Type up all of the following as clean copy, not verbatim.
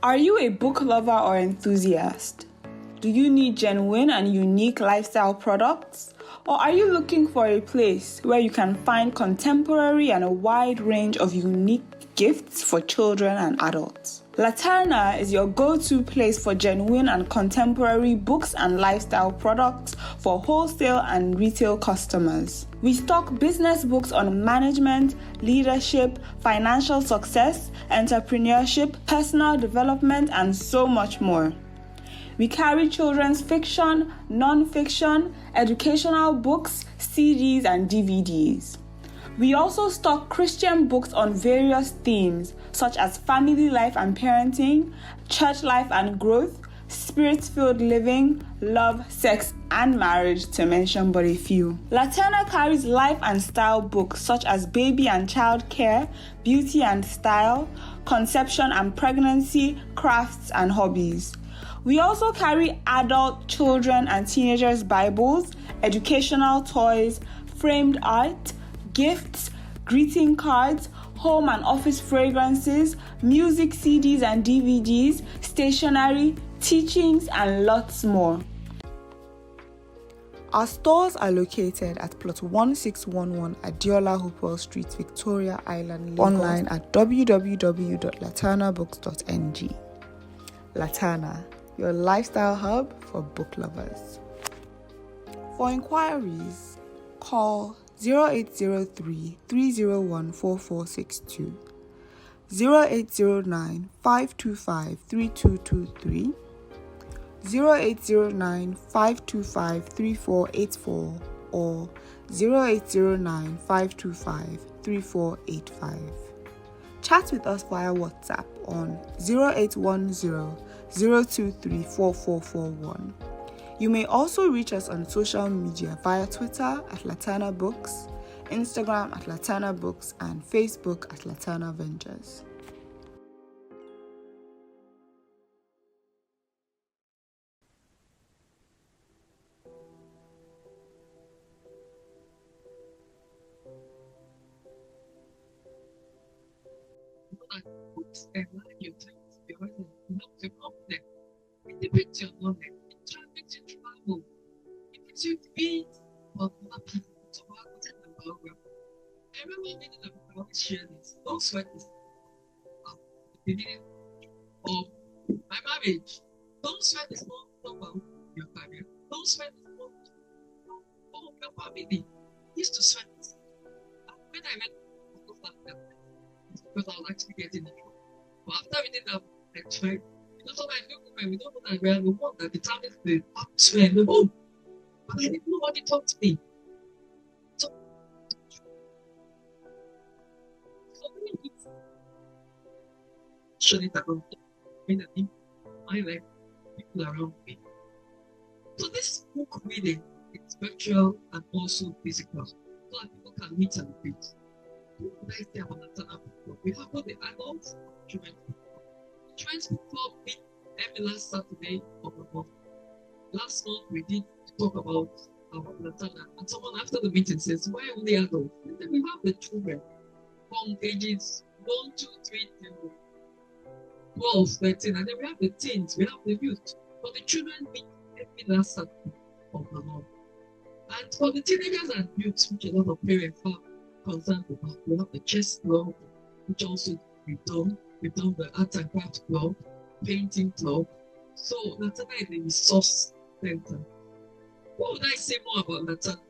Are you a book lover or enthusiast? Do you need genuine and unique lifestyle products? Or are you looking for a place where you can find contemporary and a wide range of unique gifts for children and adults? Laterna is your go-to place for genuine and contemporary books and lifestyle products for wholesale and retail customers. We stock business books on management, leadership, financial success, entrepreneurship, personal development, and so much more. We carry children's fiction, non-fiction, educational books, CDs, and DVDs. We also stock Christian books on various themes such as family life and parenting, church life and growth, spirit-filled living, love, sex, and marriage, to mention but a few. Laterna carries life and style books such as baby and child care, beauty and style, conception and pregnancy, crafts, and hobbies. We also carry adult, children, and teenagers' Bibles, educational toys, framed art, gifts, greeting cards, home and office fragrances, music CDs and DVDs, stationery, teachings, and lots more. Our stores are located at plot 1611 Adeola Hopewell Street, Victoria Island, Lagos. Online at www.laternabooks.ng. Laterna, your lifestyle hub for book lovers. For inquiries, call 0803 301 4462, 0809 525 3223, 0809 525 3484, or 0809 525 3485. Chat with us via WhatsApp on 0810 023 4441. You may also reach us on social media via Twitter at Laterna Books, Instagram at Laterna Books, and Facebook at Laterna Ventures. Books and your things because it helps you connect. It depends on knowledge. It makes you travel. It makes you eat or not people to work with the program. I remember meeting them, I always share this. Don't sweat this. At the beginning of my marriage, don't sweat this more about your career. Don't sweat this more about your family. I used to sweat this. When I met because I was actually getting it. But after reading that, I tried. Sometimes we don't know that we are the one that determines the atmosphere in the home. But I didn't know what it taught me. So many things. Surely that will mean that I like people around me. So this book reading is spiritual and also physical. So that people can meet and read. Nice thing about Laterna book. We have got the adults and children's book. Children's book club meet every last Saturday of the month. Last month we did talk about our Laterna, and someone after the meeting says, "Why only adults?" And then we have the children from ages 1, 2, 3 till 12, 13, and then we have the teens, we have the youth. But the children meet every last Saturday of the month. And for the teenagers and youths, which a lot of parents have concerned about, we have the chess club, which also we've done the art and craft club, painting club. So Laterna is the resource center. What would I say more about Laterna?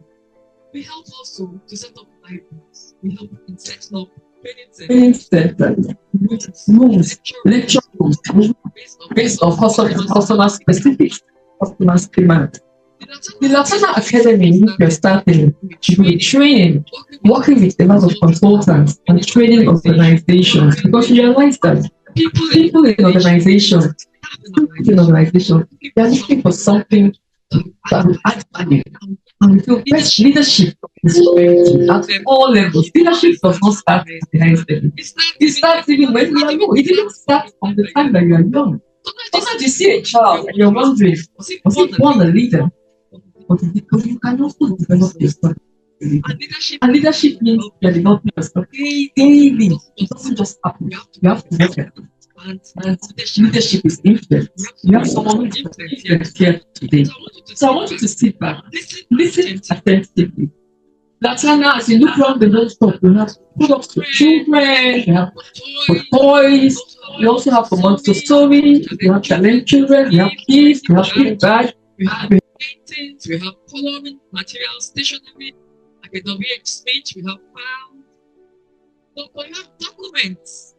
We help also to set up libraries. We help in setting up training centers, lecture rooms based on customer specific customer demand. The Laterna Academy, which we're starting, will be training, working with a lot of consultants and training organizations, because we realize that people in organizations, they are looking for something that will add value. And we feel best leadership is at all levels. Leadership does not start at the highest level. It starts even when you are young. It didn't start from the time that you are young. Sometimes you see a child and you're wondering, was he born a leader? But you can also develop yourself. And leadership means you're developing yourself daily. It doesn't just happen. You have to work at it. And leadership is influence. You have someone who is influence here today. So I want you to sit back, listen attentively. Laterna, as you look around the non-stop, you have products for children, you have for toys, you also have for monster story, you have challenge children, you have kids, you have big bag, we have paintings, we have coloring materials, stationery, like a WH Smith, we have files. So we have documents,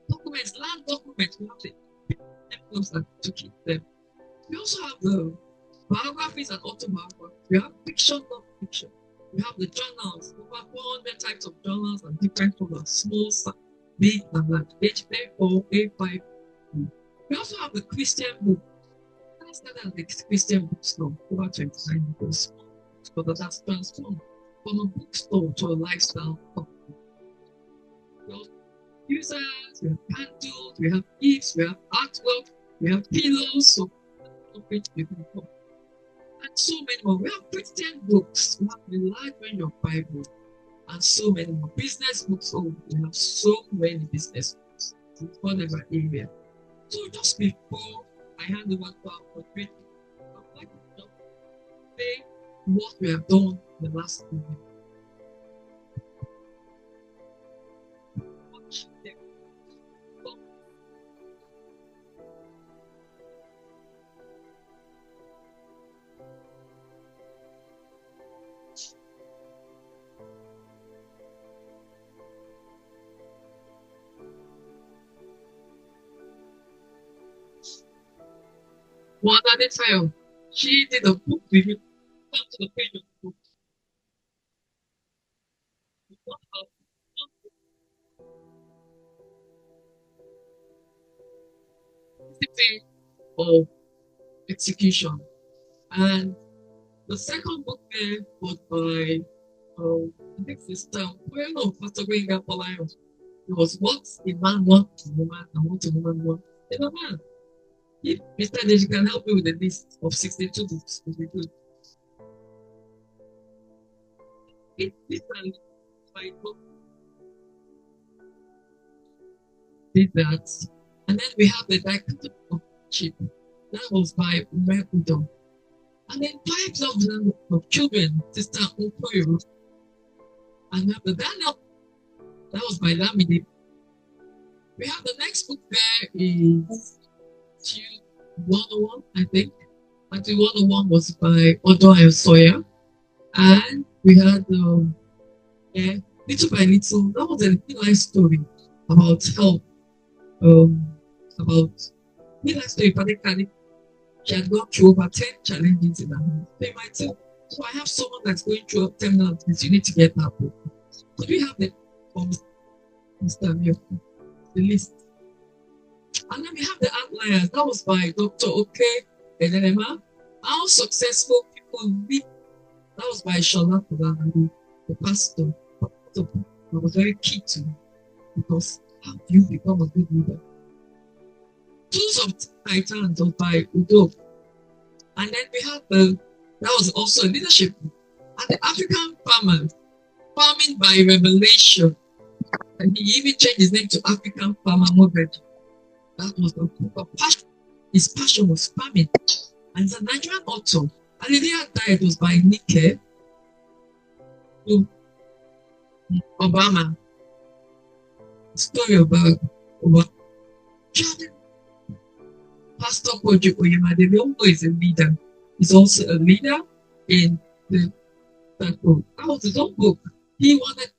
land documents, we have the envelopes that to keep them. We also have the biographies and autobiographies. We have fiction, non-fiction. We have the journals, over 400 types of journals and different colors, small, big, and large, A4, A5. We also have the Christian book. I started the Christian bookstore over 29 years, but that's transformed from a bookstore to a lifestyle company. We have users, we have candles, we have gifts, we have artwork, we have pillows, so you can come. And so many more. We have Christian books, we have a large range of Bible, and so many more. Business books, oh, we have so many business books in whatever area. So just before I hand over to our moderator, I'd like to say what we have done in the last year. One at a time. She did a book review. Come to the page of the book. Page of execution. And the second book there was by I think Sister Pastor Gwenga Polayo. It was what a man wants a woman and what a woman wants in a man. If Mr. Deji can help me with the list of 62 books, it will be good. This and my book did that. And then we have the Dichotomy of Chip. That was by Umebudo. And then 5 Love of Children, Sister Okoyo. And we have the Daniel. That was by Lamide. We have the next book there is 101, I think. And 101 was by Odo Sawyer. And we had Little by Little. That was a life story about help. About life story, particularly. She had gone through over 10 challenges in her life. They might say, so I have someone that's going through a terminal disease, you need to get that book. Could we have the the list? And then we have the outliers. That was by Dr. Oke Edelema. How successful people live. That was by Shola Kulani, the pastor. That was very key to me because how do you become a good leader? Tools of Titans was by Udo. And then we have that was also a leadership. And the African Farmers, Farming by Revelation. And he even changed his name to African Farmer Mortgage. That was the passion. His passion was farming. And it's a Nigerian author. And the day died was by Nike Obama. The story about Obama. Pastor Kojo Oyema Ademola is a leader. He's also a leader in that book. That was his own book. He wanted.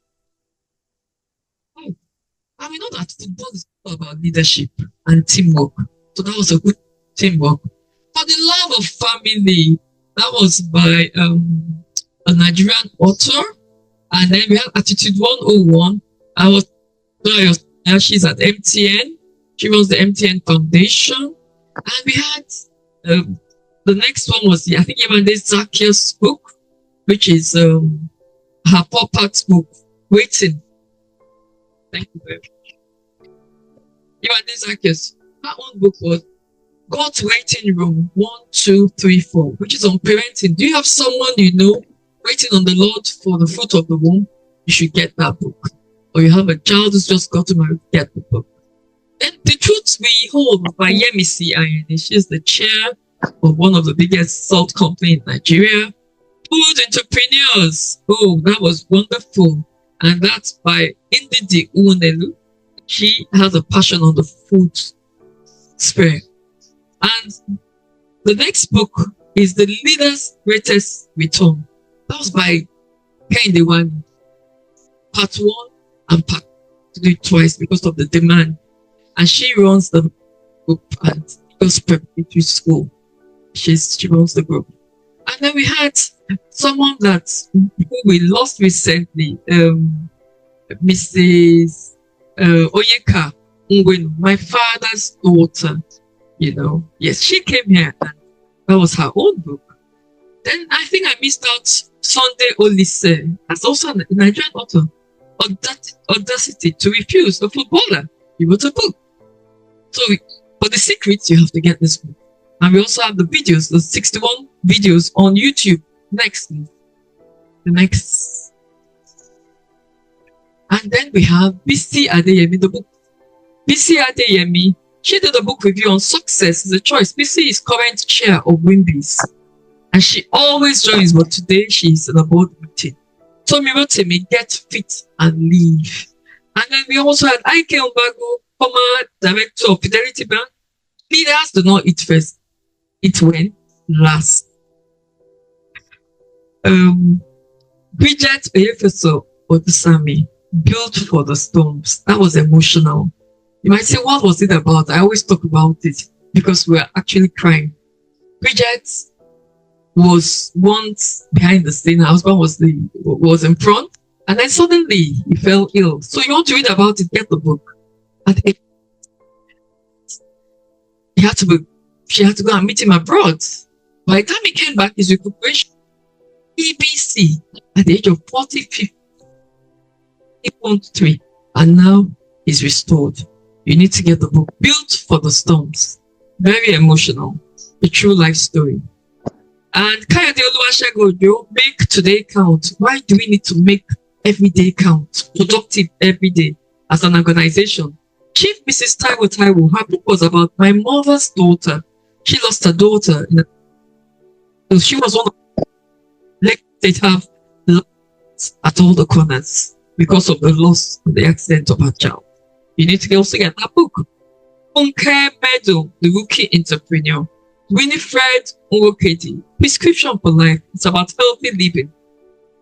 I mean, not that football is about leadership and teamwork. So that was a good teamwork. For the love of family, that was by a Nigerian author. And then we have Attitude 101. She's at MTN. She runs the MTN Foundation. And we had the next one was I think Yevande Zakia's book, which is her 4-part book, Waiting. Thank you very much. Yevande Zakia's her own book was God's Waiting Room 1, 2, 3, 4, which is on parenting. Do you have someone you know waiting on the Lord for the fruit of the womb? You should get that book. Or you have a child who's just got to marry, get the book. Then The Truth We Hold by Yemisi Ayene. She's the chair of one of the biggest salt company in Nigeria. Food Entrepreneurs. Oh, that was wonderful. And that's by Indidi Unelu. She has a passion on the food sphere. And the next book is The Leader's Greatest Return. That was by Kehinde Wani. Part 1 and part 2 twice because of the demand. And she runs the group at Eagles Preparatory School. She runs the group. And then we had someone who we lost recently, Mrs. Oyeka Ngwenu, my father's daughter. Yes, she came here and that was her own book. Then I think I missed out Sunday Olise. That's also a Nigerian author. Audacity to Refuse, a footballer. He wrote a book. So, for the secrets, you have to get this book. And we also have the videos, the 61 videos on YouTube. Next. And then we have Bisi Adeyemi, the book. Bisi Adeyemi, she did a book review on Success is a Choice. Bisi is current chair of Wimbies. And she always joins, but today she's in a board meeting. Tommy Rotimi, Get Fit and Leave. And then we also had Ike Umbago, former director of Fidelity Bank. Leaders do not eat first, eat when? Last. Bridget Oyefeso Odusami, Built for the Storms. That was emotional. You might say, what was it about? I always talk about it because we're actually crying. Bridget was once behind the scene. Her husband was in front, and then suddenly he fell ill. So you want to read about it, get the book. And she had to go and meet him abroad. By the time he came back, his recuperation, EBC, at the age of 40.3, and now he's restored. You need to get the book, Built for the Storms. Very emotional, a true life story. And Kayode Oluwasegun, make today count. Why do we need to make every day count? Productive every day as an organization. Chief Mrs. Taiwo, her book was about my mother's daughter. She lost her daughter. She was one of they have lost at all the corners because of the loss and the accident of her child. You need to also get that book. Funke Meadow, The Rookie Entrepreneur. Winifred Nwokedi, Prescription for Life. It's about healthy living.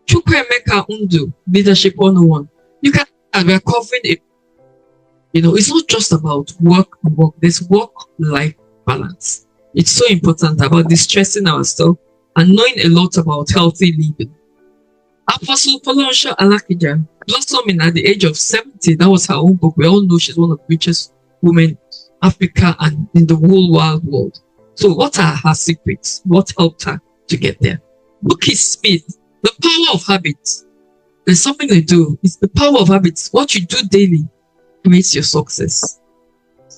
Chukwuemeka Undu, Leadership 101. You can, we're covering it. It's not just about work and work. There's work-life balance. It's so important about distressing ourselves and knowing a lot about healthy living. Apostle Folorunso Alakija, blossoming at the age of 70. That was her own book. We all know she's one of the richest women in Africa and in the whole wide world. So what are her secrets? What helped her to get there? Buki Smith, The Power of Habits. There's something they do. It's the power of habits. What you do daily creates your success.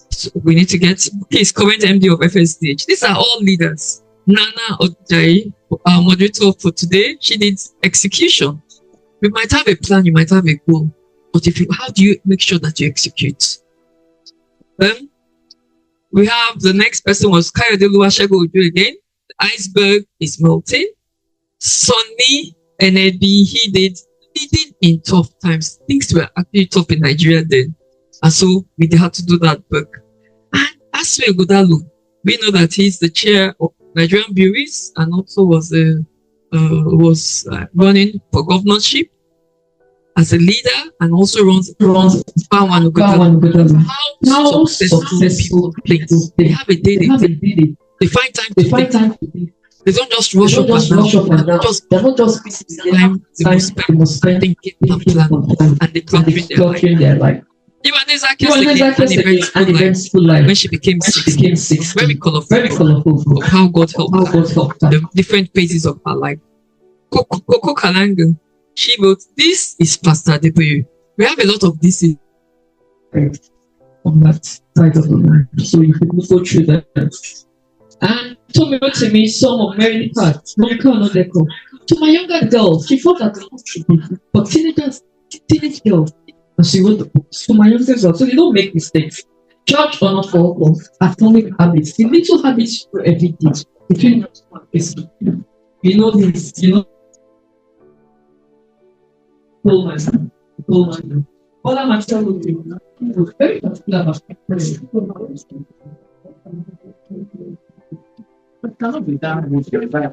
So we need to get Buki's current MD of FSDH. These are all leaders. Nana Ojai, our moderator for today, she needs execution. You might have a plan, you might have a goal, but how do you make sure that you execute? Then we have the next person was Kayode Oluwasegun Ojo again. The iceberg is melting. Sonny Enebi, he did leading in tough times. Things were actually tough in Nigeria then. And so we had to do that book. And Aswe Godalu, we know that he's the chair of Nigerian Breweries and also was running for governorship as a leader and also runs How successful people they have a day they find time to think. They don't just rush up and down. They're not just time they must spend thinking and plan and they structuring their life. Even Ezekiel's an eventful life when she became 6. Very colorful of how God helped her. The different phases of her life. Coco Kalanga, she wrote, "This is Pastor Adeboye." We have a lot of this on that side of the line, so you can go through that. And Tommy wrote to me some of Mary Part, Monica Onodeko. To my younger girls, she thought that should be for teenage girls, and she wrote the books. To my younger girls, so they don't make mistakes. Church or not for atomic habits. The little habits you do every day between is, you know this, you know. All I'm actually very particular about prayer. But cannot be done with your back.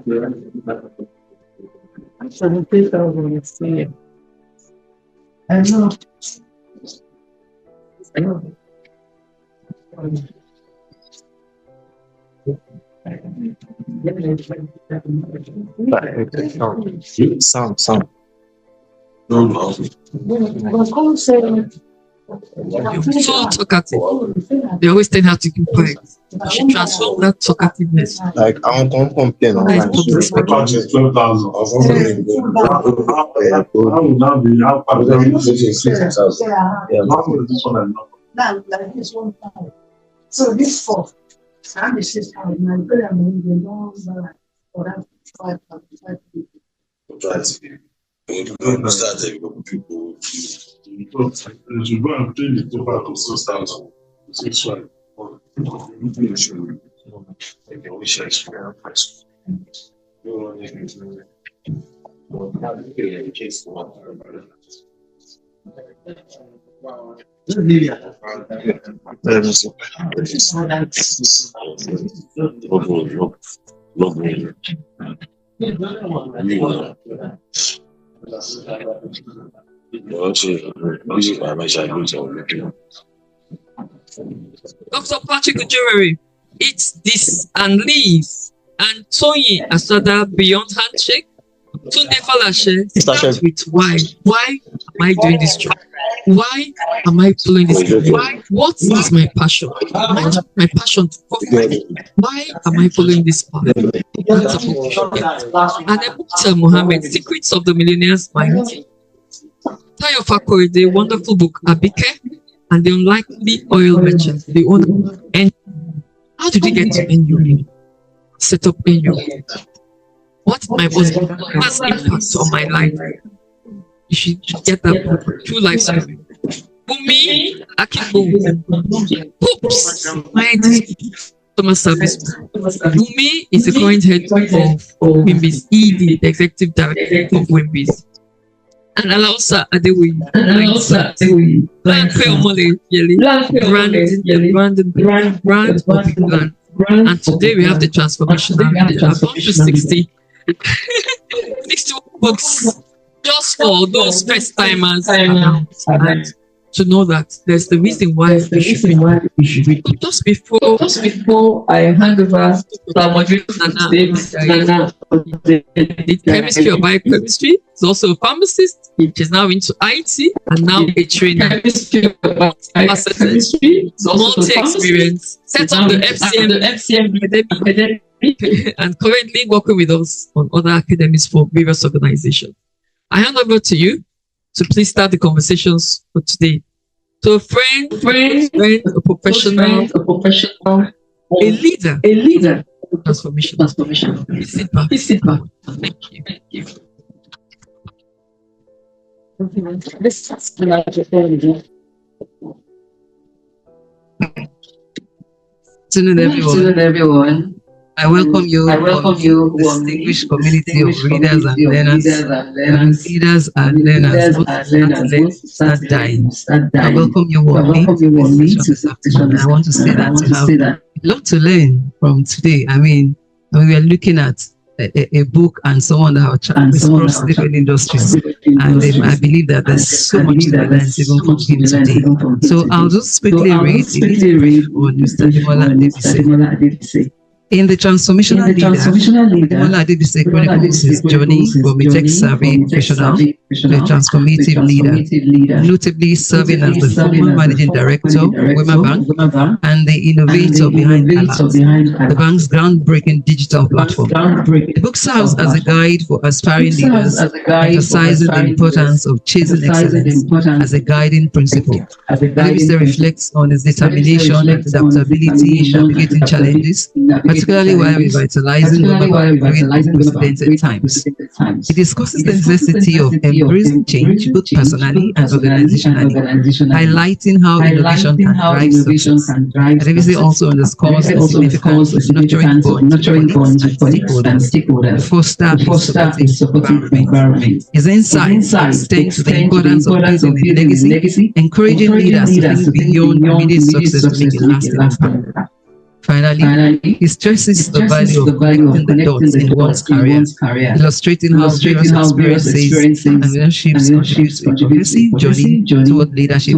I'm sorry, please don't want to say it. I know. I know. Sound. No. You're so talkative. They always tell her to keep quiet. You should transform that talkativeness. Like I want to compare on Nice public speaking. So this four, I'm the sister of my brother, they don't balance for that 5 people. When you start telling people, you go and play the top out of substance. It's fine. Dr. Patrick Ujureri, eat this and leave. And Tony Asada, beyond handshake. Tunde Falashe, start with why. Why am I doing this job? Why am I following this job? Why? What is my passion? My passion to profit. Why am I following this path? And then Mohammed, Secrets of the Millionaire's Mind. Tayo Fakorede, wonderful book, Abike, and the Unlikely Oil Merchant, the owner. And how did he get to NU? Set up NU. What my most impact on my life? You should get that book. True life story. Bumi Akibo. Oops. My customer service. Bumi is the current head of Wimbi's ED, the executive director of Wimbi's. And Ademola Adebise. Brand. And today we have the Transformational Leader. I've gone through 60 books just for those first timers to know that there's the reason why we should read. Just before I hand over to our moderator, Nana, the chemistry or biochemistry. He's also a pharmacist. She's now into IT and now a trainer. Multi-experience. Set up the FCM academy and currently working with us on other academies for various organizations. I hand over to you to please start the conversations for today. So a friend, a professional, a leader. Transformation. Please sit back. Thank you. Good afternoon, everyone. I welcome you, distinguished community of readers and learners, leaders and learners, start dying. I welcome you all. I want to say that to have a lot to learn from today. I mean, we are looking at a book and someone that have crossed different industries, and I believe that there's so much to learn even from him today. So I'll just quickly read on Mr. Ademola Adebise. In the Transformational Leader, Ademola Adebise chronicles his journey from a tech-savvy professional to a transformative leader, notably serving as the former managing director of Wema Bank and the innovator behind ALAT, the bank's groundbreaking digital platform. The book serves as a guide for aspiring leaders, emphasizing the importance of chasing excellence as a guiding principle. Adebise reflects on his determination and adaptability in navigating challenges, particularly while revitalizing Wema Bank during unprecedented times. It discusses the necessity of embracing change both personally and organizationally, highlighting how innovation can drive success. Adebise also underscores the significance of nurturing bonds with colleagues and stakeholders to foster a supportive environment. His insights extend to the importance of building a legacy, encouraging leaders to think beyond immediate success to make a lasting impact. Finally, he stresses the value of connecting the dots in one's career, illustrating how various experiences and relationships contribute to a progressive journey toward leadership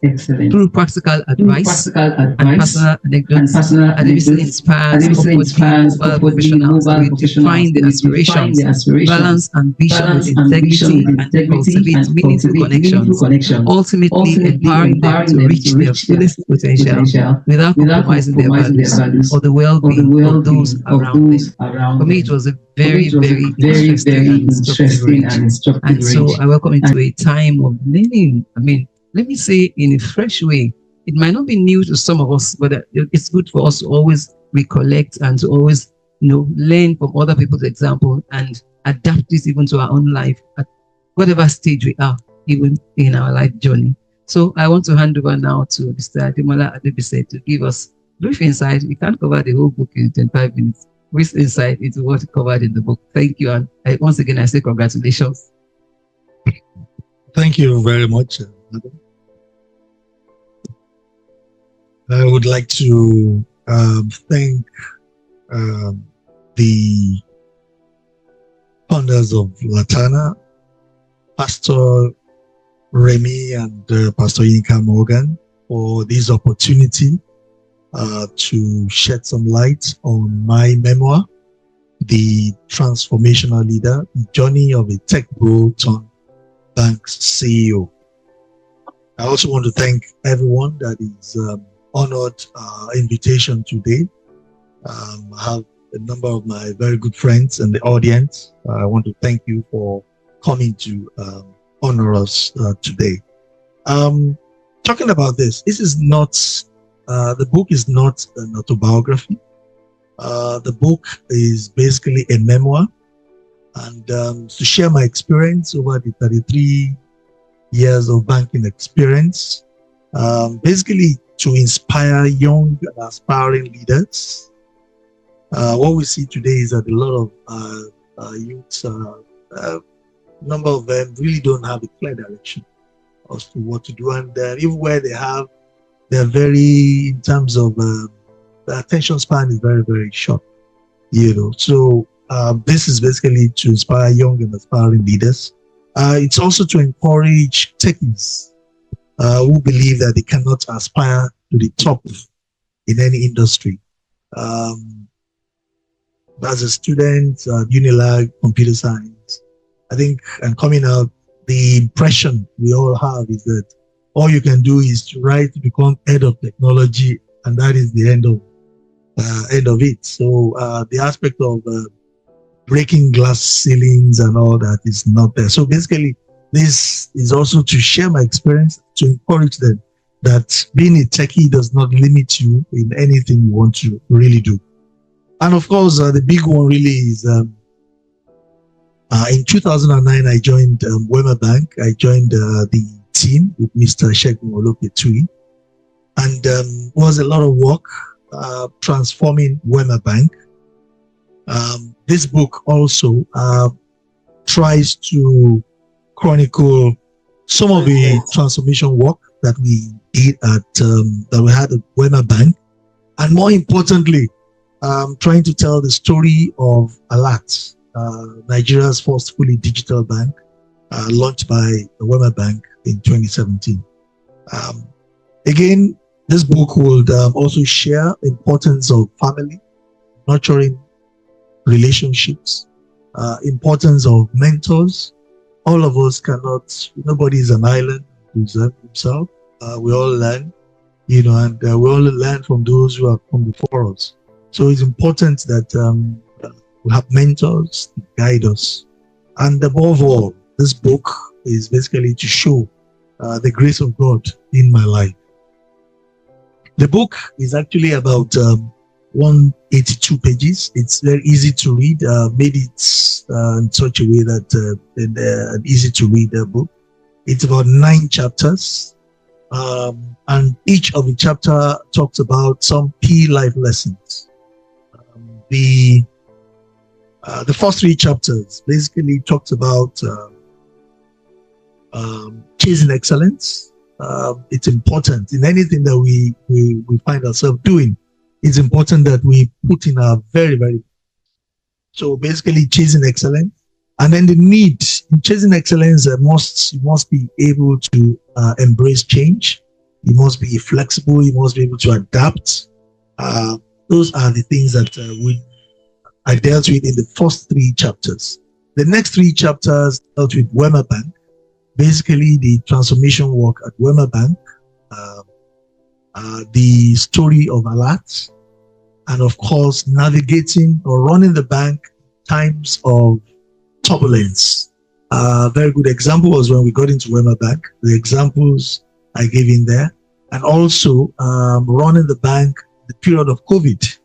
excellence. Through practical advice and personal anecdotes, Adebise inspires upward global professionals to redefine their aspirations, balance ambition with integrity, and cultivate meaningful connections, ultimately empowering them to reach their fullest potential without compromising their values or the well-being of those around them. For me, it was a very, very interesting and instructive read. And so I welcome into a time of learning. I mean, let me say in a fresh way. It might not be new to some of us, but it's good for us to always recollect and to always, learn from other people's example and adapt this even to our own life at whatever stage we are, even in our life journey. So I want to hand over now to Mr. Ademola Adebise to give us brief insight. We can't cover the whole book in 25 minutes. Brief insight into what covered in the book. Thank you. And once again, I say congratulations. Thank you very much, Adam. I would like to thank the founders of Laterna, Pastor Remy and Pastor Yinka Morgan, for this opportunity to shed some light on my memoir, The Transformational Leader, the journey of a tech bro turned bank's CEO. I also want to thank everyone that is honored our invitation today. I have a number of my very good friends in the audience. I want to thank you for coming to honor us today. Talking about this is not, the book is not an autobiography. The book is basically a memoir, and to share my experience over the 33 years of banking experience, basically to inspire young and aspiring leaders. What we see today is that a lot of youths, number of them really don't have a clear direction as to what to do, and even where they have, they're very, in terms of the attention span is very, very short, So this is basically to inspire young and aspiring leaders. It's also to encourage techies who believe that they cannot aspire to the top in any industry. As a student at Unilag Computer Science, I think, and coming out, the impression we all have is that all you can do is to try to become head of technology, and that is the end of it. So the aspect of breaking glass ceilings and all that is not there. So basically, this is also to share my experience, to encourage them that being a techie does not limit you in anything you want to really do. And of course, the big one really is in 2009, I joined Wema Bank. I joined the team with Mr. Shegun Oloketui, and was a lot of work transforming Wema Bank. This book also tries to chronicle some of the transformation work that we did at that we had at Wema Bank, and more importantly, trying to tell the story of ALAT, Nigeria's first fully digital bank, launched by the Wema Bank in 2017. Again, this book would also share importance of family, nurturing relationships, importance of mentors. All of us cannot, nobody is an island to himself. We all learn, and we all learn from those who have come before us. So it's important that we have mentors to guide us. And above all, this book is basically to show the grace of God in my life. The book is actually about 182 pages. It's very easy to read. Made it in such a way that an easy to read book. It's about 9 chapters, and each of the chapter talks about some key life lessons. The first 3 chapters basically talks about chasing excellence. It's important in anything that we find ourselves doing. It's important that we put in our very, very, so basically chasing excellence. And then the need in chasing excellence, you must be able to embrace change. You must be flexible. You must be able to adapt. Those are the things that I dealt with in the first 3 chapters. The next 3 chapters dealt with Wema Bank, basically the transformation work at Wema Bank, the story of ALAT, and of course, navigating or running the bank times of turbulence. A very good example was when we got into Wema Bank, the examples I gave in there, and also running the bank the period of COVID.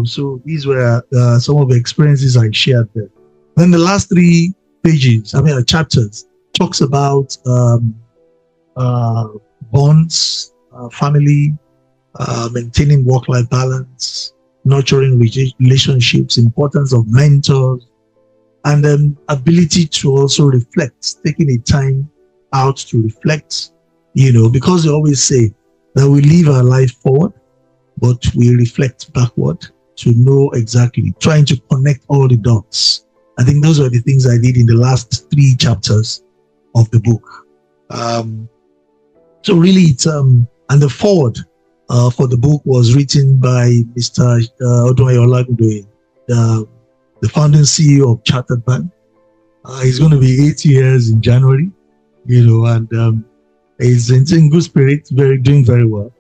So these were some of the experiences I shared there. Then the last 3 pages, chapters, talks about bonds, family, maintaining work-life balance, nurturing relationships, importance of mentors, and then ability to also reflect, taking a time out to reflect, because they always say that we live our life forward, but we reflect backward to know exactly, trying to connect all the dots. I think those are the things I did in the last 3 chapters of the book. So really it's, and the forward for the book was written by Mr. Ademola Adebise, the founding CEO of Chartered Bank. He's going to be 80 years in January, and he's in good spirits, doing very well.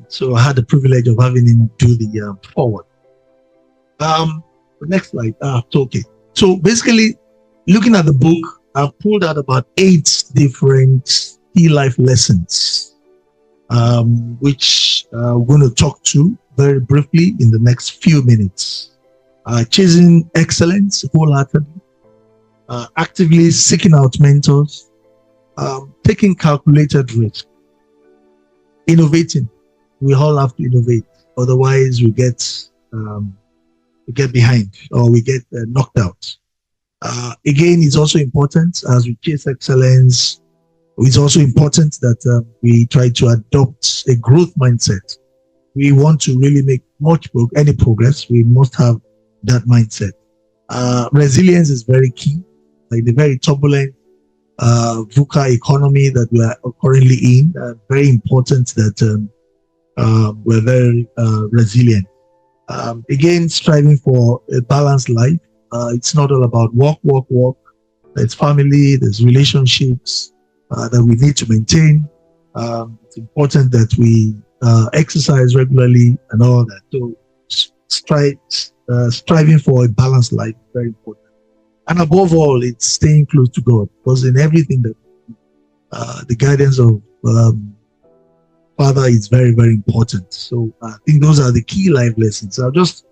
So I had the privilege of having him do the forward. The next slide. Okay. So basically, looking at the book, I've pulled out about 8 different key life lessons, which we're going to talk to very briefly in the next few minutes. Chasing excellence wholeheartedly, actively seeking out mentors, taking calculated risk, innovating. We all have to innovate, otherwise we get behind or we get knocked out. Again, it's also important as we chase excellence. It's also important that we try to adopt a growth mindset. We want to really make any progress. We must have that mindset. Resilience is very key. Like the very turbulent VUCA economy that we are currently in, very important that we're very resilient. Again, striving for a balanced life. It's not all about work. There's family, there's relationships that we need to maintain. It's important that we exercise regularly and all that. So striving for a balanced life, very important. And above all, it's staying close to God, because in everything that the guidance of Father is very, very important. So I think those are the key life lessons. I'll just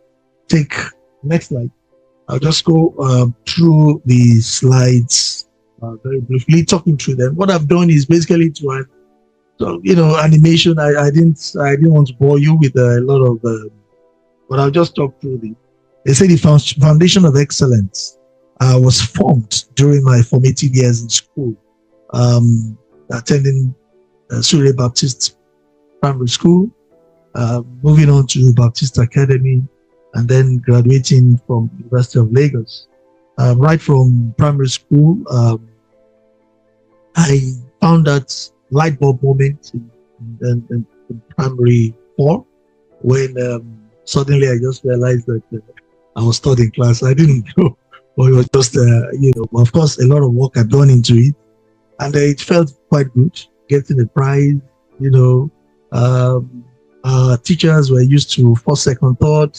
take next slide. I'll just go through the slides very briefly, talking through them. What I've done is basically to add, animation. I didn't want to bore you with a lot of, but I'll just talk through them. They say the foundation of excellence was formed during my formative years in school, attending Surrey Baptist Primary School, moving on to Baptist Academy, and then graduating from University of Lagos. Right from primary school, I found that light bulb moment in primary 4 when suddenly I just realized that I was studying class. I didn't know, but it was just, of course, a lot of work had gone into it, and it felt quite good getting a prize. Teachers were used to first, second, third,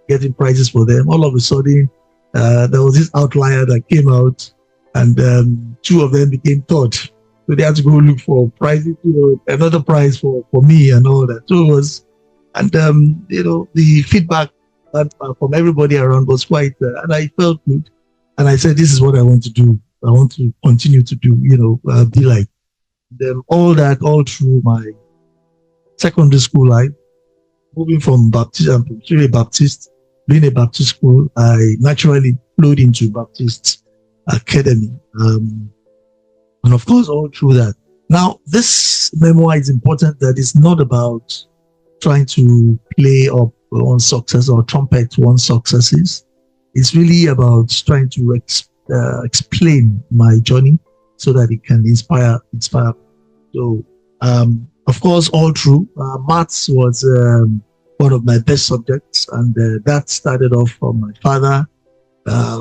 getting prizes for them. All of a sudden, there was this outlier that came out, and 2 of them became third. So they had to go look for prizes, another prize for me and all that. So it was And the feedback from everybody around was quite, and I felt good. And I said, this is what I want to do. I want to continue to do, be like them. All that, all through my secondary school life, moving from Baptist to a Baptist, being a Baptist school, I naturally flowed into Baptist Academy. And of course, all through that. Now, this memoir is important that it's not about trying to play up on success or trumpet one's successes. It's really about trying to explain my journey so that it can inspire. So, of course, all through, maths was one of my best subjects, and that started off from my father,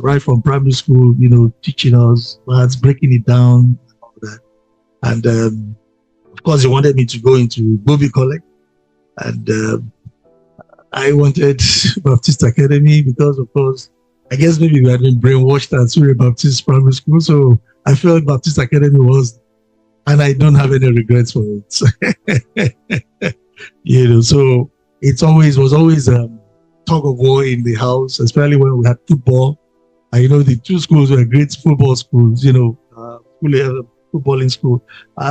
right from primary school, teaching us maths, breaking it down, and all that. And of course, he wanted me to go into Bobby College, and I wanted Baptist Academy because, of course, I guess maybe we had been brainwashed at Surrey Baptist Primary School, so I felt Baptist Academy was, and I don't have any regrets for it. So it was always tug of war in the house, especially when we had football. The two schools were great football schools, footballing school.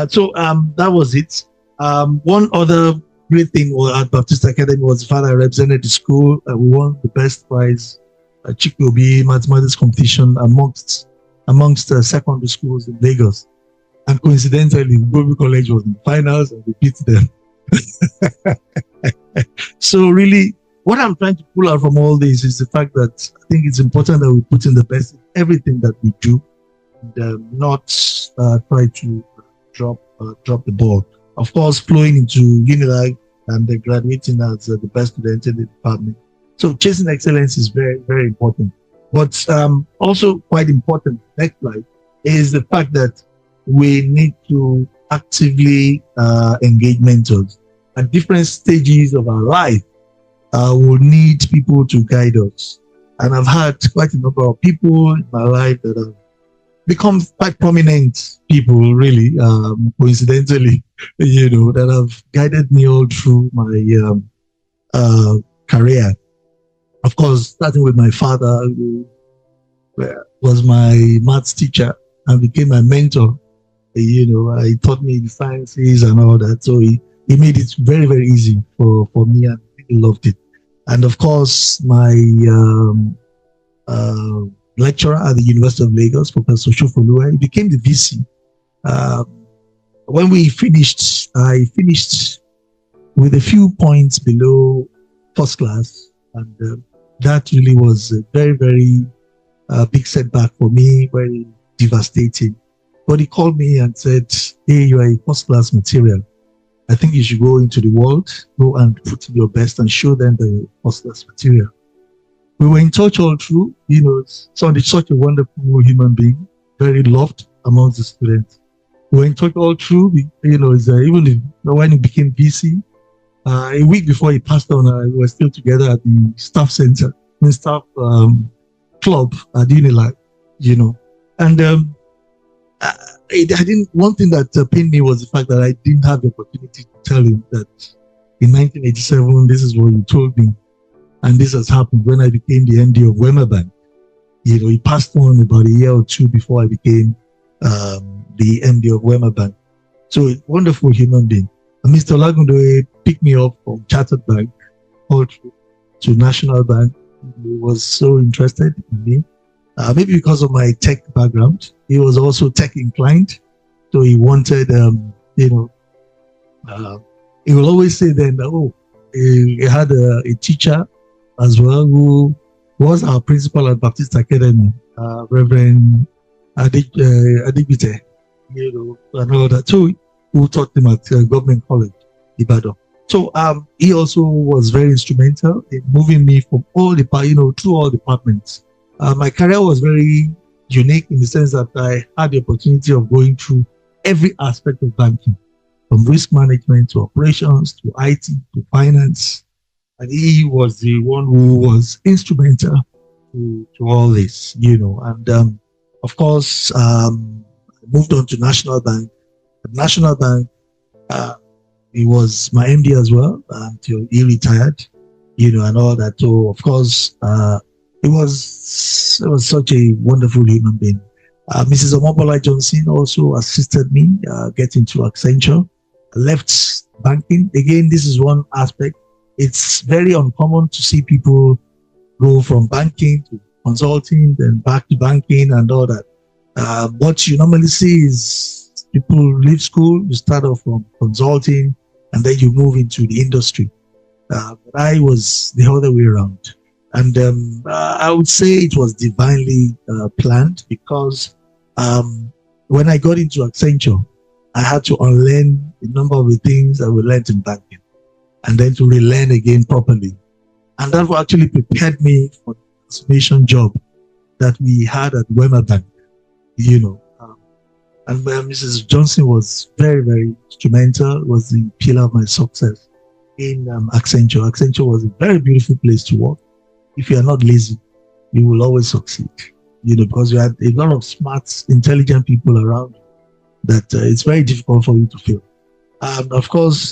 So that was it. One other great thing at Baptist Academy was the fact I represented the school. We won the best prize, Chikobi mathematics competition amongst secondary schools in Lagos. And coincidentally, Bobby College was in finals and we beat them. So really, what I'm trying to pull out from all this is the fact that I think it's important that we put in the best in everything that we do, and not try to drop the ball. Of course, flowing into Unilag and graduating as the best student in the department. So chasing excellence is very, very important. But also quite important, next slide, is the fact that we need to actively engage mentors. At different stages of our life, we'll need people to guide us. And I've had quite a number of people in my life that have become quite prominent people, really, coincidentally, that have guided me all through my career. Of course, starting with my father, who was my maths teacher and became my mentor. He taught me the sciences and all that. So he made it very, very easy for me, and I loved it. And of course, my lecturer at the University of Lagos, Professor Shufoluwa, he became the VC. When we finished, I finished with a few points below first class, and that really was a very, very big setback for me, very devastating. But he called me and said, hey, you are a first class material. I think you should go into the world, go and put in your best and show them the first class material. We were in touch all through, sounded such a wonderful human being, very loved amongst the students. We were in touch all through, even when he became VC, a week before he passed on, we were still together at the staff center, the staff club at Unilag, and one thing that pained me was the fact that I didn't have the opportunity to tell him that in 1987, this is what he told me. And this has happened when I became the MD of Wema Bank. He passed on about a year or two before I became the MD of Wema Bank. So a wonderful human being. And Mr. Olagundoye picked me up from Chartered Bank all through to National Bank. He was so interested in me. Maybe because of my tech background, he was also tech inclined. So he wanted, he will always say then, he had a teacher as well who was our principal at Baptist Academy, Reverend Adebise, and all that. So who taught him at Government College, Ibadan. So he also was very instrumental in moving me from all the, through all departments. My career was very unique in the sense that I had the opportunity of going through every aspect of banking, from risk management to operations to IT to finance. And he was the one who was instrumental to all this, And of course, I moved on to National Bank. At National Bank, he was my MD as well until he retired, and all that. So of course, it was such a wonderful human being. Mrs. Omobola Johnson also assisted me get into Accenture. I left banking. Again, this is one aspect. It's very uncommon to see people go from banking to consulting, then back to banking and all that. What you normally see is people leave school, you start off from consulting, and then you move into the industry. But I was the other way around. And I would say it was divinely planned because when I got into Accenture, I had to unlearn a number of the things that we learned in banking and then to relearn again properly. And that actually prepared me for the transformation job that we had at Wema Bank, and Mrs. Johnson was very, very instrumental, was the pillar of my success in Accenture. Accenture was a very beautiful place to work. If you are not lazy, you will always succeed, because you had a lot of smart, intelligent people around that it's very difficult for you to fail. And of course,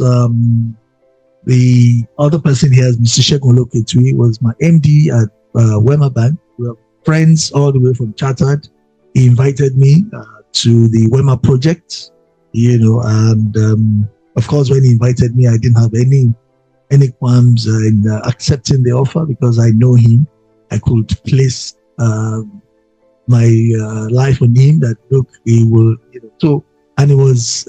the other person here is Mr. Segun Oloketui, was my MD at Wema Bank. We are friends all the way from Chartered. He invited me to the Wema project, and of course, when he invited me, I didn't have any qualms in accepting the offer because I know him. I could place my life on him that, look, he will, so, and it was,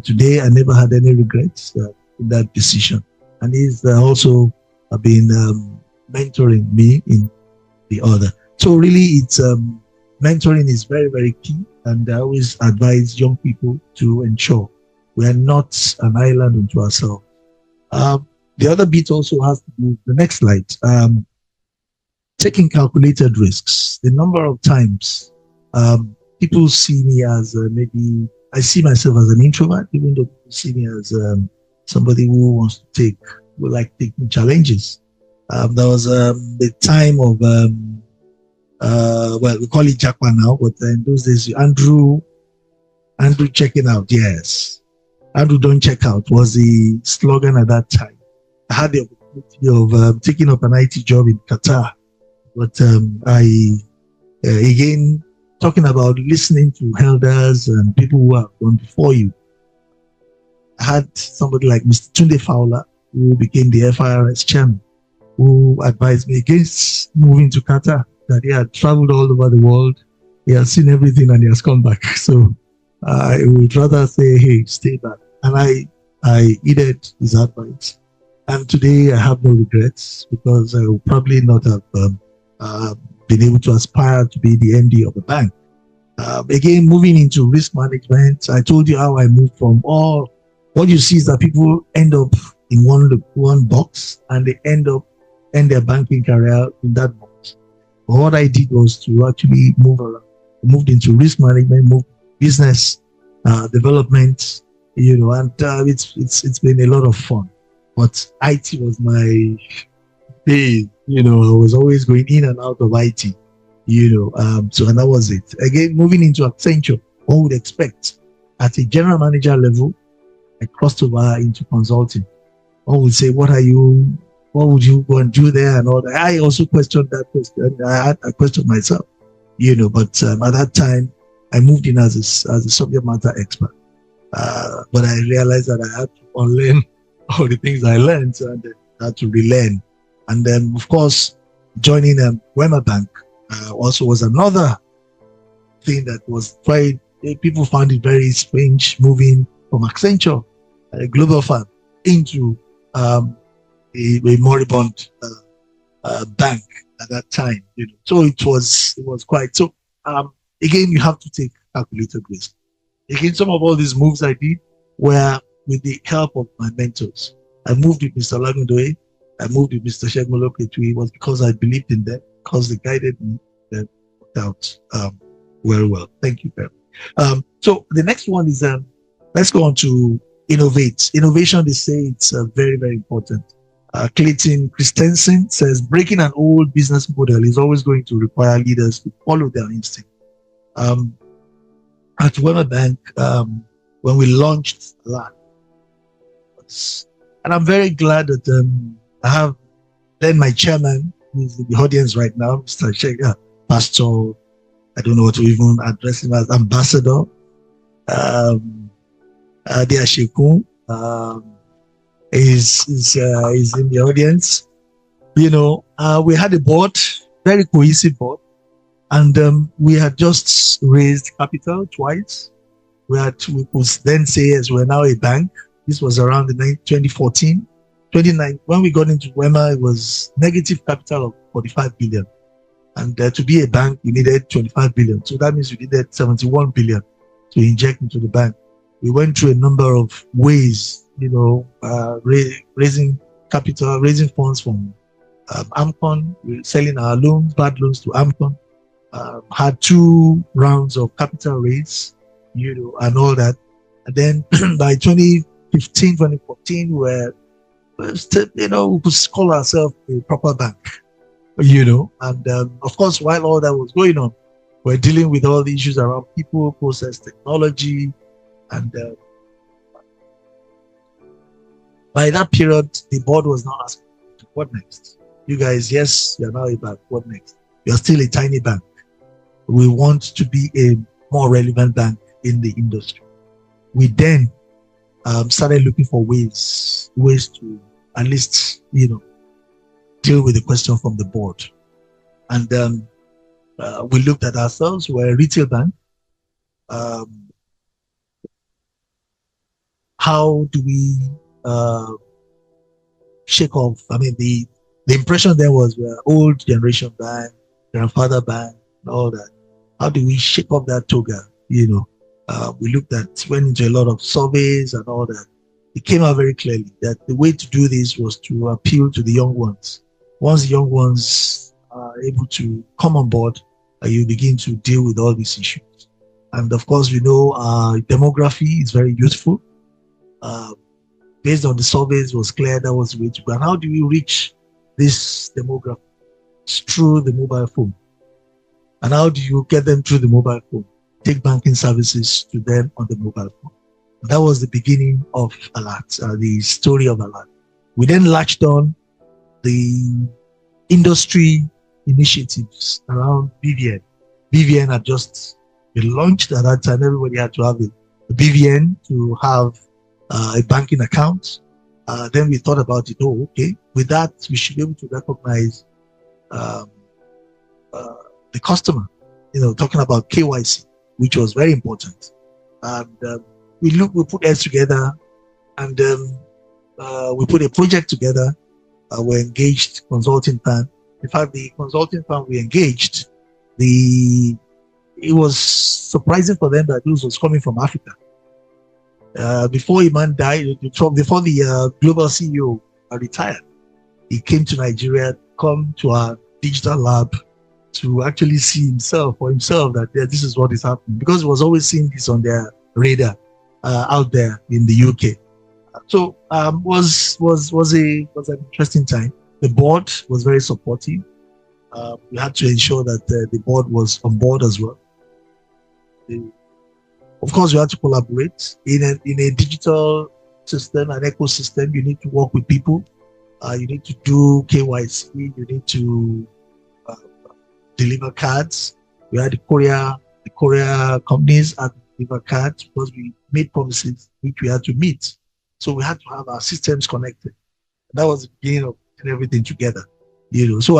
today I never had any regrets in that decision. And he's also been mentoring me in the other. So really, it's mentoring is very, very key. And I always advise young people to ensure we are not an island unto ourselves. The other bit also has to do with the next slide. Taking calculated risks. The number of times people see me as maybe, I see myself as an introvert, even though people see me as somebody who wants to like taking challenges. There was the time of, well, we call it Jackpot now, but in those days, Andrew checking out, yes. Andrew don't check out was the slogan at that time. I had the opportunity of taking up an IT job in Qatar, but again, talking about listening to elders and people who have gone before you. I had somebody like Mr. Tunde Fowler, who became the FIRS chairman, who advised me against moving to Qatar, that he had traveled all over the world, he has seen everything and he has come back. So I would rather say, hey, stay back. And I heeded his advice. And today I have no regrets because I would probably not have been able to aspire to be the MD of the bank. Again, moving into risk management, I told you how I moved from what you see is that people end up in one box and they end their banking career in that box. But what I did was to actually move around. I moved into risk management, moved business development, and it's been a lot of fun. But IT was my day. I was always going in and out of IT. So and that was it. Again, moving into Accenture, one would expect at a general manager level, I crossed over into consulting. One would say, what would you go and do there and all that? I also questioned that question. I questioned myself, but at that time, I moved in as a subject matter expert. But I realized that I had to unlearn all the things I learned and I had to relearn. And then, of course, joining Wema Bank also was another thing that was people found it very strange moving from Accenture, a global firm, into a moribund bank at that time. So it was quite so. Again, you have to take calculated risk. Again, some of all these moves I did were with the help of my mentors. I moved with Mr. Lagundoe. I moved with Mr. Segun Oloketui. It was because I believed in them, because they guided me, that worked out very well. Thank you very much. So the next one is, let's go on to innovate. Innovation, they say it's very, very important. Clayton Christensen says, breaking an old business model is always going to require leaders to follow their instinct. At Wema Bank, when we launched ALAT, banks. And I'm very glad that I have then my chairman, who's in the audience right now, Mr. Pastor, I don't know what to even address him as, Ambassador, Diashikun, is in the audience. We had a board, very cohesive board, and we had just raised capital twice. We could then say as we're now a bank. This was around the 2014, 29. When we got into Wema, it was negative capital of 45 billion. And to be a bank, we needed 25 billion. So that means we needed 71 billion to inject into the bank. We went through a number of ways, raising capital, raising funds from AMCON, selling our loans, bad loans to AMCON, had 2 rounds of capital raise, and all that. And then by 2015, 2014, we could call ourselves a proper bank, and of course, while all that was going on, we're dealing with all the issues around people, process, technology, and by that period, the board was now asking, what next? You guys, yes, you're now a bank, what next? You're still a tiny bank. We want to be a more relevant bank in the industry. We then started looking for ways to at least, deal with the question from the board. And we looked at ourselves. We're a retail bank. How do we shake off? I mean, the impression there was we're old generation bank, grandfather bank, and all that. How do we shake off that toga? We went into a lot of surveys and all that. It came out very clearly that the way to do this was to appeal to the young ones. Once the young ones are able to come on board, you begin to deal with all these issues. And of course, we know demography is very useful. Based on the surveys, it was clear that was the way to go. And how do we reach this demography? It's through the mobile phone. And how do you get them through the mobile phone? Take banking services to them on the mobile phone. That was the beginning of ALAT, the story of ALAT. We then latched on the industry initiatives around BVN. BVN had just been launched at that time. Everybody had to have a BVN to have a banking account. Then we thought about it. Oh, okay. With that, we should be able to recognize the customer. Talking about KYC, which was very important. And we put heads together, and we put a project together. We engaged consulting firm. In fact, the consulting firm we engaged, it was surprising for them that this was coming from Africa. Before Iman died, before the global CEO retired, he came to Nigeria, come to our digital lab to actually see for himself that this is what is happening, because he was always seeing this on their radar out there in the UK. So was an interesting time. The board was very supportive. We had to ensure that the board was on board as well. Of course, we had to collaborate in a digital system, an ecosystem. You need to work with people. You need to do KYC. You need to deliver cards. We had the courier companies had to deliver cards because we made promises which we had to meet. So we had to have our systems connected. That was the beginning of putting everything together. So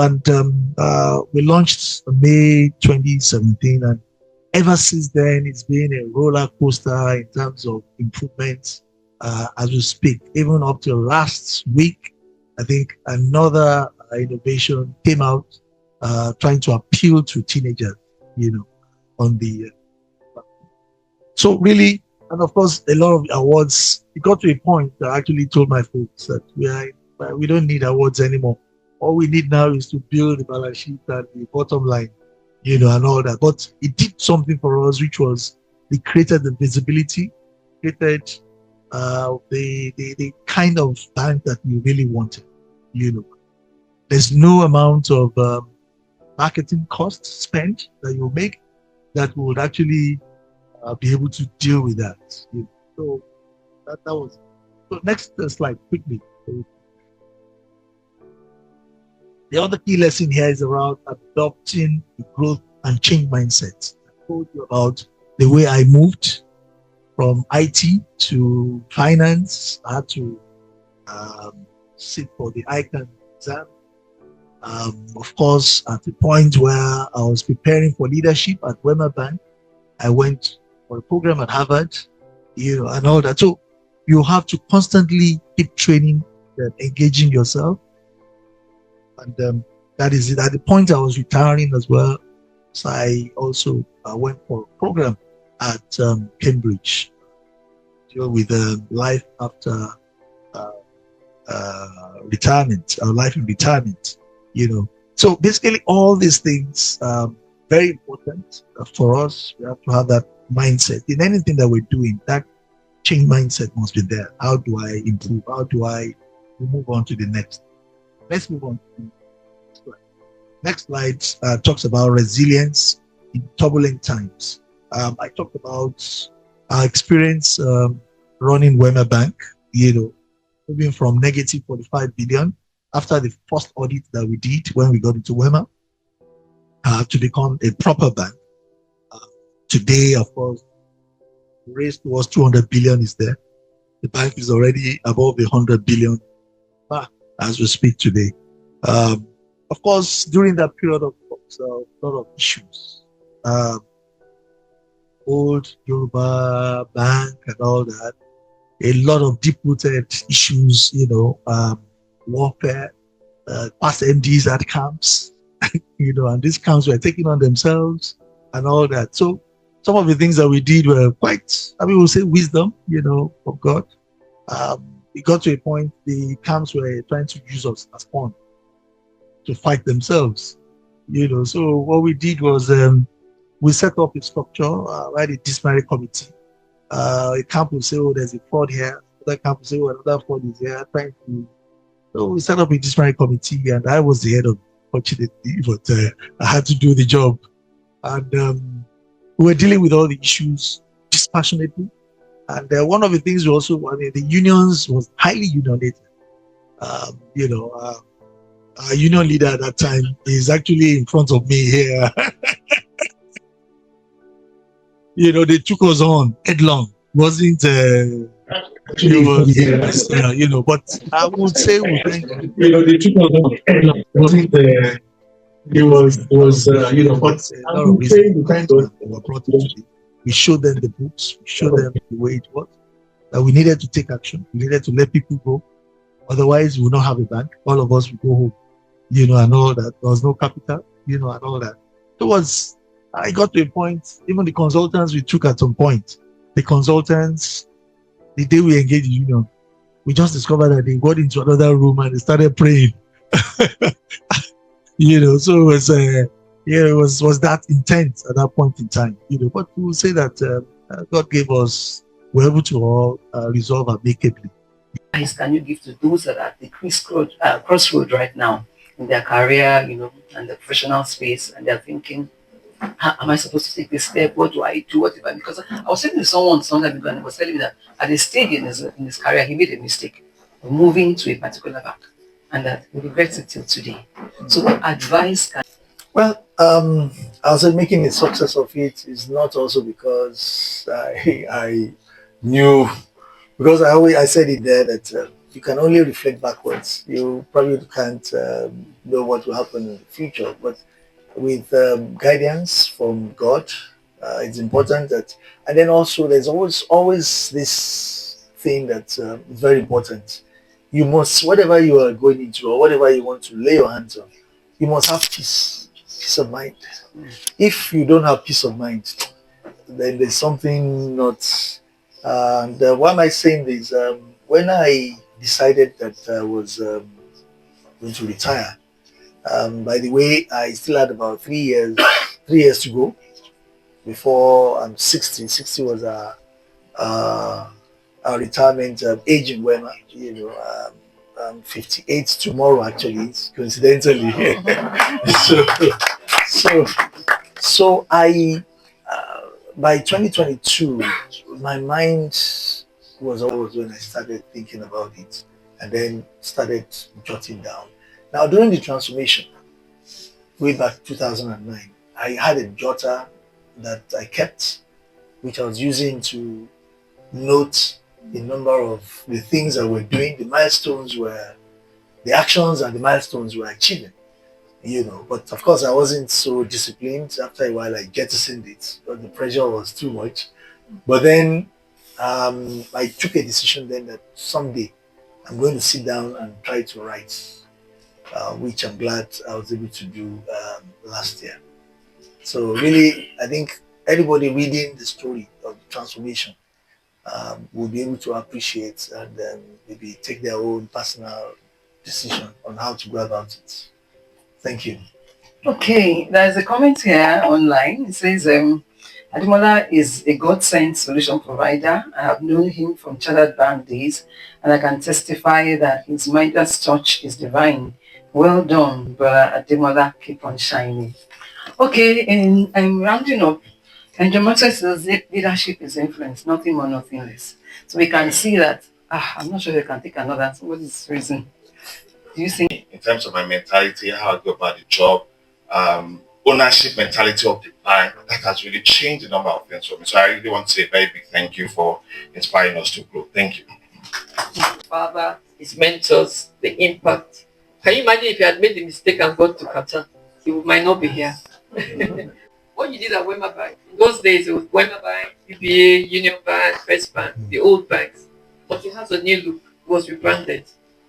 we launched in May 2017, and ever since then it's been a roller coaster in terms of improvements as we speak. Even up till last week, I think another innovation came out trying to appeal to teenagers, on the. So really, and of course, a lot of awards. It got to a point that I actually told my folks that we don't need awards anymore. All we need now is to build the balance sheet and the bottom line, and all that. But it did something for us, which was it created the visibility, created the kind of bank that we really wanted. There's no amount of marketing costs spent that you make that would actually be able to deal with that. So that was So next slide, quickly. The other key lesson here is around adopting the growth and change mindset. I told you about the way I moved from IT to finance. I had to sit for the ICANN exam. Of course, at the point where I was preparing for leadership at Wema Bank, I went for a program at Harvard, and all that. So you have to constantly keep training and engaging yourself. And that is it. At the point I was retiring as well, so I also went for a program at Cambridge, with life after retirement, life in retirement. So basically all these things very important for us. We have to have that mindset in anything that we're doing. That change mindset must be there. How do I improve? How do I move on to the next? Let's move on to the next slide. Next slide talks about resilience in turbulent times. I talked about our experience running Wema Bank, moving from negative 45 billion after the first audit that we did when we got into Wema to become a proper bank. Today, of course, the race towards 200 billion is there. The bank is already above the 100 billion as we speak today. Of course, during that period, of course, a lot of issues. Old Yoruba Bank and all that. A lot of deep-rooted issues, warfare, past MDs at camps, and these camps were taking on themselves and all that. So some of the things that we did were quite, we'll say wisdom, of God. It got to a point, the camps were trying to use us as pawn to fight themselves, So what we did was we set up a structure, right, a disciplinary committee. A camp will say, oh, there's a fraud here. Another camp will say, oh, another fraud is here. So we set up a disciplinary committee, and I was the head of it, fortunately, but I had to do the job. And we were dealing with all the issues dispassionately. And one of the things we also, the unions was highly unionated. Our union leader at that time is actually in front of me here. They took us on headlong. Wasn't actually but I would say we thank they took us on headlong. Wasn't it was but a lot of reasons we were brought into it. We showed them the books, we showed them the way it was, that we needed to take action, we needed to let people go. Otherwise, we will not have a bank. All of us will go home, and all that. There was no capital, and all that. I got to a point, even the consultants we took at some point, the day we engaged the union, we just discovered that they got into another room and they started praying. So it was, it was that intense at that point in time, but we will say that God gave us, we're able to all resolve amicably. Can you give to those that are at the crossroad right now in their career, and the professional space, and they're thinking, how am I supposed to take this step? What do I do? What if I? Because I was saying to someone sometime ago, and he was telling me that at a stage in his career, he made a mistake of moving to a particular bank, and that he regrets it till today. So, what advice can? Well, I was making a success of it is not also because I knew, because I said it there that you can only reflect backwards. You probably can't know what will happen in the future, but with guidance from God, it's important that, and then also there's always this thing that is very important. You must, whatever you are going into or whatever you want to lay your hands on, you must have peace of mind. If you don't have peace of mind, then there's something not. And why am I saying this? When I decided that I was going to retire, by the way, I still had about 3 years to go before I'm 60. 60 was our retirement age in Wema. I'm 58 tomorrow, actually, coincidentally. so I by 2022, my mind was when I started thinking about it and then started jotting down. Now, during the transformation, way back 2009, I had a jotter that I kept, which I was using to note the number of the things that we're doing, the milestones were, the actions and the milestones we're achieving, you know. But of course, I wasn't so disciplined. After a while, I jettisoned it, but the pressure was too much. But then I took a decision then that someday I'm going to sit down and try to write, which I'm glad I was able to do last year. So really, I think anybody reading the story of transformation will be able to appreciate and maybe take their own personal decision on how to go about it. Thank you. Okay, there's a comment here online. It says, Ademola is a God-sent solution provider. I have known him from chartered bank days, and I can testify that his Midas touch is divine. Well done, brother Ademola. Keep on shining. Okay, and I'm rounding up. And John Maxwell says leadership is influence, nothing more, nothing less. So we can see that. I'm not sure they can take another. What is the reason? Do you think? In terms of my mentality, how I go about the job, ownership mentality of the bank, that has really changed a number of things for me. So I really want to say a very big thank you for inspiring us to grow. Thank you. Father, his mentors, the impact. Can you imagine if you had made the mistake and gone to Qatar? You might not be here. What you did at Wema Bank, in those days it was Wema Bank, UBA, Union Bank, First Bank, the old banks. But it has a new look, it was rebranded.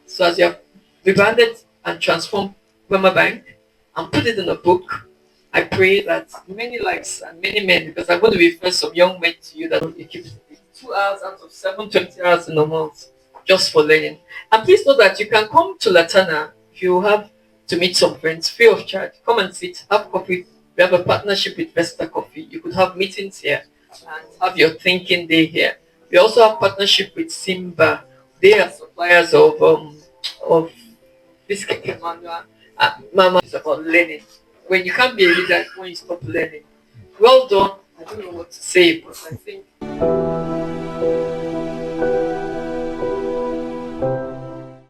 So as you have rebranded and transformed Wema Bank and put it in a book, I pray that many lives and many men, because I'm going to refer some young men to you that you keep 2 hours out of 20 hours in a month just for learning. And please know that you can come to Laterna if you have to meet some friends free of charge. Come and sit, have coffee. We have a partnership with Vesta Coffee. You could have meetings here and have your thinking day here. We also have partnership with Simba. They are suppliers of biscuit manual. Mama is about learning. When you can't be a leader, when you stop learning. Well done. I don't know what to say, but I think